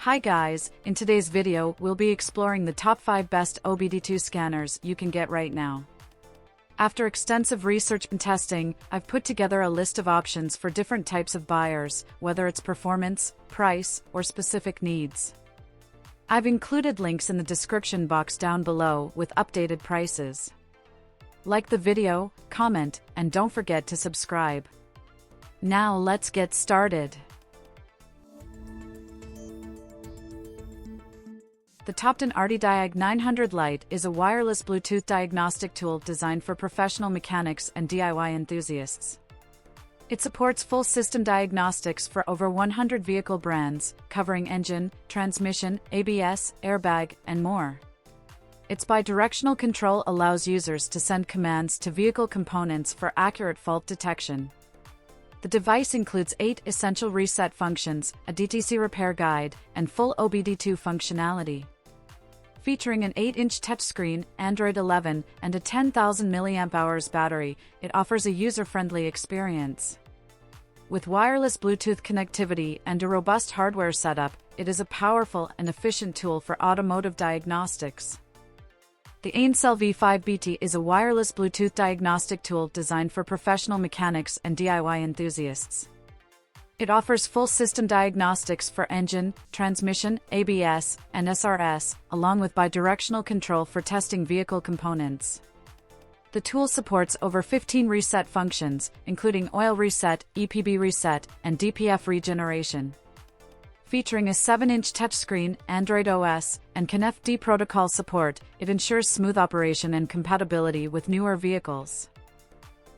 Hi guys, in today's video we'll be exploring the top 5 best OBD2 scanners you can get right now. After extensive research and testing, I've put together a list of options for different types of buyers, whether it's performance, price, or specific needs. I've included links in the description box down below with updated prices. Like the video, comment, and don't forget to subscribe. Now let's get started. The TOPDON ArtiDiag 900 Lite is a wireless Bluetooth diagnostic tool designed for professional mechanics and DIY enthusiasts. It supports full system diagnostics for over 100 vehicle brands, covering engine, transmission, ABS, airbag, and more. Its bidirectional control allows users to send commands to vehicle components for accurate fault detection. The device includes 8 essential reset functions, a DTC repair guide, and full OBD2 functionality. Featuring an 8-inch touchscreen, Android 11, and a 10,000 mAh battery, it offers a user-friendly experience. With wireless Bluetooth connectivity and a robust hardware setup, it is a powerful and efficient tool for automotive diagnostics. The Ancel V5BT is a wireless Bluetooth diagnostic tool designed for professional mechanics and DIY enthusiasts. It offers full system diagnostics for engine, transmission, ABS, and SRS, along with bidirectional control for testing vehicle components. The tool supports over 15 reset functions, including oil reset, EPB reset, and DPF regeneration. Featuring a 7-inch touchscreen, Android OS, and ConnectD protocol support, it ensures smooth operation and compatibility with newer vehicles.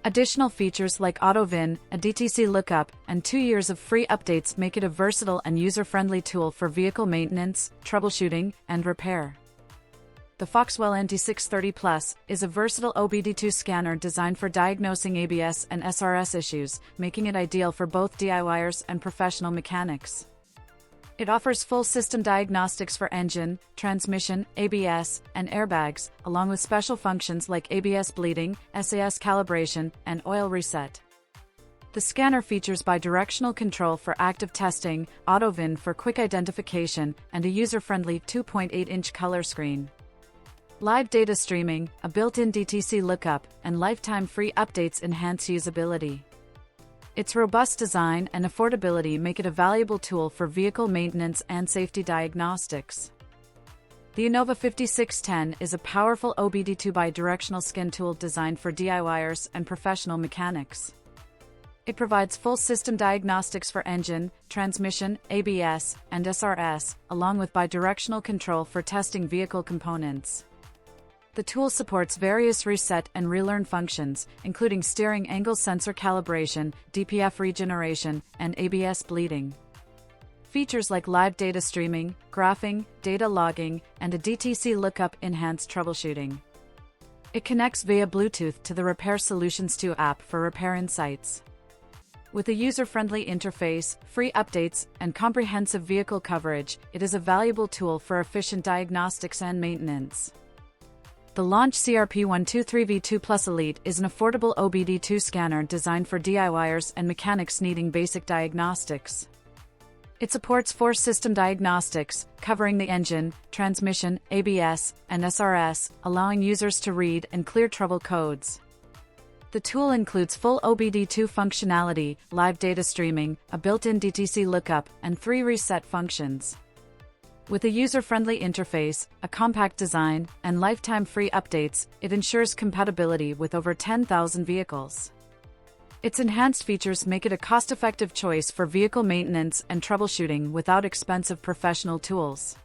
Additional features like AutoVIN, a DTC lookup, and 2 years of free updates make it a versatile and user-friendly tool for vehicle maintenance, troubleshooting, and repair. The Foxwell NT630 Plus is a versatile OBD2 scanner designed for diagnosing ABS and SRS issues, making it ideal for both DIYers and professional mechanics. It offers full system diagnostics for engine, transmission, ABS, and airbags, along with special functions like ABS bleeding, SAS calibration, and oil reset. The scanner features bidirectional control for active testing, AutoVIN for quick identification, and a user-friendly 2.8-inch color screen. Live data streaming, a built-in DTC lookup, and lifetime free updates enhance usability. Its robust design and affordability make it a valuable tool for vehicle maintenance and safety diagnostics. The Innova 5610 is a powerful OBD2 bidirectional scan tool designed for DIYers and professional mechanics. It provides full system diagnostics for engine, transmission, ABS, and SRS, along with bidirectional control for testing vehicle components. The tool supports various reset and relearn functions, including steering angle sensor calibration, DPF regeneration, and ABS bleeding. Features like live data streaming, graphing, data logging, and a DTC lookup enhance troubleshooting. It connects via Bluetooth to the Repair Solutions 2 app for repair insights. With a user-friendly interface, free updates, and comprehensive vehicle coverage, it is a valuable tool for efficient diagnostics and maintenance. The Launch CRP123V2 Plus Elite is an affordable OBD2 scanner designed for DIYers and mechanics needing basic diagnostics. It supports 4 system diagnostics, covering the engine, transmission, ABS, and SRS, allowing users to read and clear trouble codes. The tool includes full OBD2 functionality, live data streaming, a built-in DTC lookup, and 3 reset functions. With a user-friendly interface, a compact design, and lifetime free updates, it ensures compatibility with over 10,000 vehicles. Its enhanced features make it a cost-effective choice for vehicle maintenance and troubleshooting without expensive professional tools.